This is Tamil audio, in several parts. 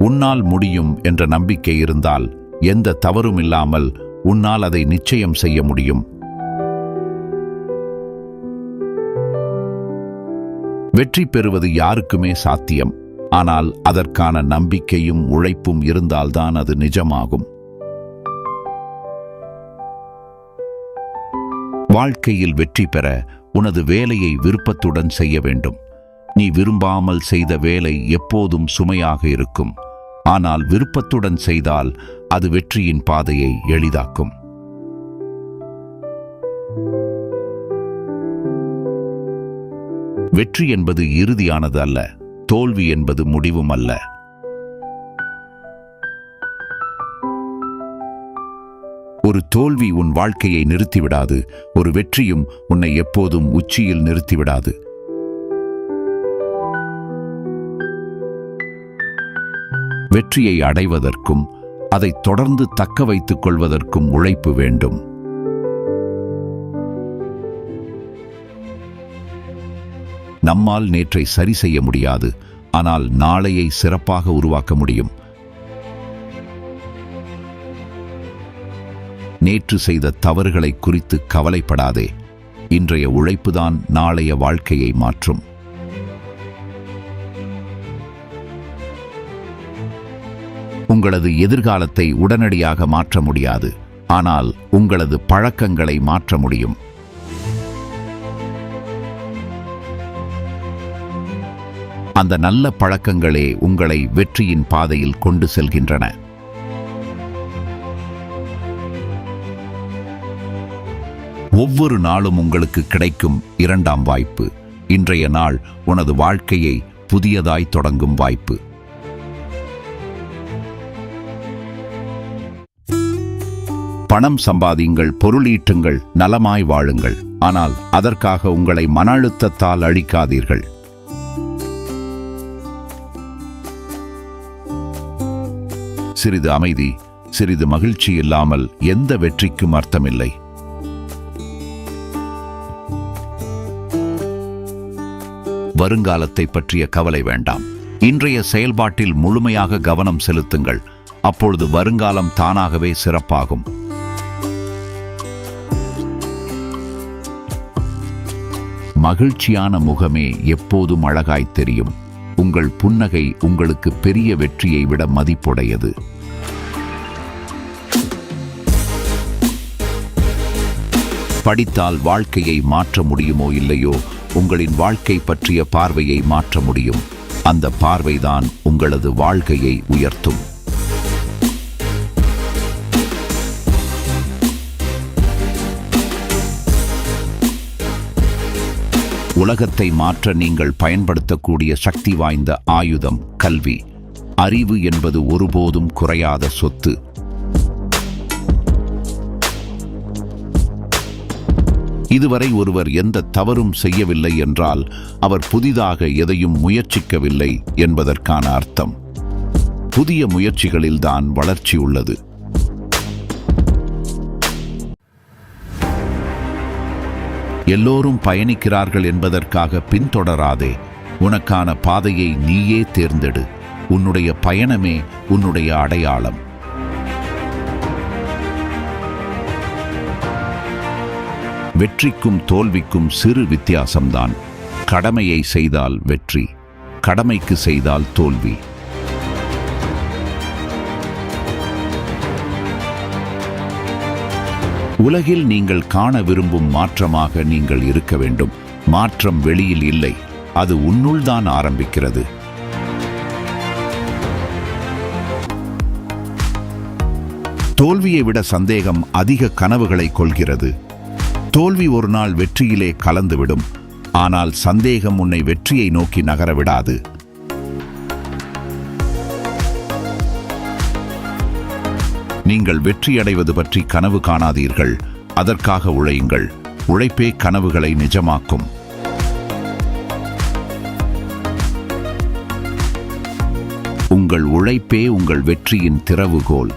உன்னால் முடியும் என்ற நம்பிக்கை இருந்தால் எந்த தவறும் இல்லாமல் உன்னால் அதை நிச்சயம் செய்ய முடியும். வெற்றி பெறுவது யாருக்குமே சாத்தியம். ஆனால் அதற்கான நம்பிக்கையும் உழைப்பும் இருந்தால்தான் அது நிஜமாகும். வாழ்க்கையில் வெற்றி பெற உனது வேலையை விருப்பத்துடன் செய்ய வேண்டும். நீ விரும்பாமல் செய்த வேலை எப்போதும் சுமையாக இருக்கும். ஆனால் விருப்பத்துடன் செய்தால் அது வெற்றியின் பாதையை எளிதாக்கும். வெற்றி என்பது இறுதியானது அல்ல, தோல்வி என்பது முடிவும் அல்ல. ஒரு தோல்வி உன் வாழ்க்கையை நிறுத்திவிடாது, ஒரு வெற்றியும் உன்னை எப்போதும் உச்சியில் நிறுத்திவிடாது. வெற்றியை அடைவதற்கும் அதை தொடர்ந்து தக்க வைத்துக் கொள்வதற்கும் உழைப்பு வேண்டும். நம்மால் நேற்றை சரி செய்ய முடியாது, ஆனால் நாளையை சிறப்பாக உருவாக்க முடியும். நேற்று செய்த தவறுகளை குறித்து கவலைப்படாதே. இன்றைய உழைப்புதான் நாளைய வாழ்க்கையை மாற்றும். உங்களது எதிர்காலத்தை உடனடியாக மாற்ற முடியாது, ஆனால் உங்களது பழக்கங்களை மாற்ற முடியும். அந்த நல்ல பழக்கங்களே உங்களை வெற்றியின் பாதையில் கொண்டு செல்கின்றன. ஒவ்வொரு நாளும் உங்களுக்கு கிடைக்கும் இரண்டாம் வாய்ப்பு. இன்றைய நாள் உனது வாழ்க்கையை புதியதாய் தொடங்கும் வாய்ப்பு. பணம் சம்பாதியுங்கள், பொருளீட்டுங்கள், நலமாய் வாழுங்கள். ஆனால் அதற்காக உங்களை மன அழுத்தத்தால் அழிக்காதீர்கள். சிறிது அமைதி, சிறிது மகிழ்ச்சி இல்லாமல் எந்த வெற்றிக்கும் அர்த்தமில்லை. வருங்காலத்தை பற்றிய கவலை வேண்டாம். இன்றைய செயல்பாட்டில் முழுமையாக கவனம் செலுத்துங்கள். அப்பொழுது வருங்காலம் தானாகவே சிறப்பாகும். மகிழ்ச்சியான முகமே எப்போதும் அழகாய் தெரியும். உங்கள் புன்னகை உங்களுக்கு பெரிய வெற்றியை விட மதிப்புடையது. படித்தால் வாழ்க்கையை மாற்ற முடியுமோ இல்லையோ, உங்களின் வாழ்க்கை பற்றிய பார்வையை மாற்ற முடியும். அந்த பார்வைதான் உங்களது வாழ்க்கையை உயர்த்தும். உலகத்தை மாற்ற நீங்கள் பயன்படுத்தக்கூடிய சக்தி வாய்ந்த ஆயுதம் கல்வி. அறிவு என்பது ஒருபோதும் குறையாத சொத்து. இதுவரை ஒருவர் எந்த தவறும் செய்யவில்லை என்றால் அவர் புதிதாக எதையும் முயற்சிக்கவில்லை என்பதற்கான அர்த்தம். புதிய முயற்சிகளில்தான் வளர்ச்சி உள்ளது. எல்லோரும் பயணிக்கிறார்கள் என்பதற்காக பின்தொடராதே. உனக்கான பாதையை நீயே தேர்ந்தெடு. உன்னுடைய பயணமே உன்னுடைய அடையாளம். வெற்றிக்கும் தோல்விக்கும் சிறு வித்தியாசம்தான். கடமையை செய்தால் வெற்றி, கடமைக்கு செய்தால் தோல்வி. உலகில் நீங்கள் காண விரும்பும் மாற்றமாக நீங்கள் இருக்க வேண்டும். மாற்றம் வெளியில் இல்லை, அது உன்னுள்தான் ஆரம்பிக்கிறது. தோல்வியை விட சந்தேகம் அதிக கனவுகளை கொள்கிறது. தோல்வி ஒரு நாள் வெற்றியிலே கலந்துவிடும். ஆனால் சந்தேகம் உன்னை வெற்றியை நோக்கி நகர விடாது. நீங்கள் வெற்றியடைவது பற்றி கனவு காணாதீர்கள், அதற்காக உழையுங்கள். உழைப்பே கனவுகளை நிஜமாக்கும். உங்கள் உழைப்பே உங்கள் வெற்றியின் திறவுகோல்.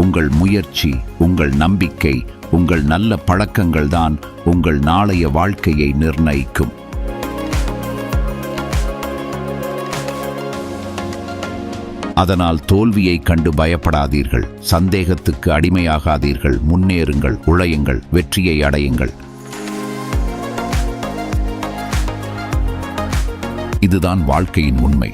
உங்கள் முயற்சி, உங்கள் நம்பிக்கை, உங்கள் நல்ல பழக்கங்கள் தான் உங்கள் நாளைய வாழ்க்கையை நிர்ணயிக்கும். அதனால் தோல்வியை கண்டு பயப்படாதீர்கள், சந்தேகத்துக்கு அடிமையாகாதீர்கள், முன்னேறுங்கள், உழையுங்கள், வெற்றியை அடையுங்கள். இதுதான் வாழ்க்கையின் உண்மை.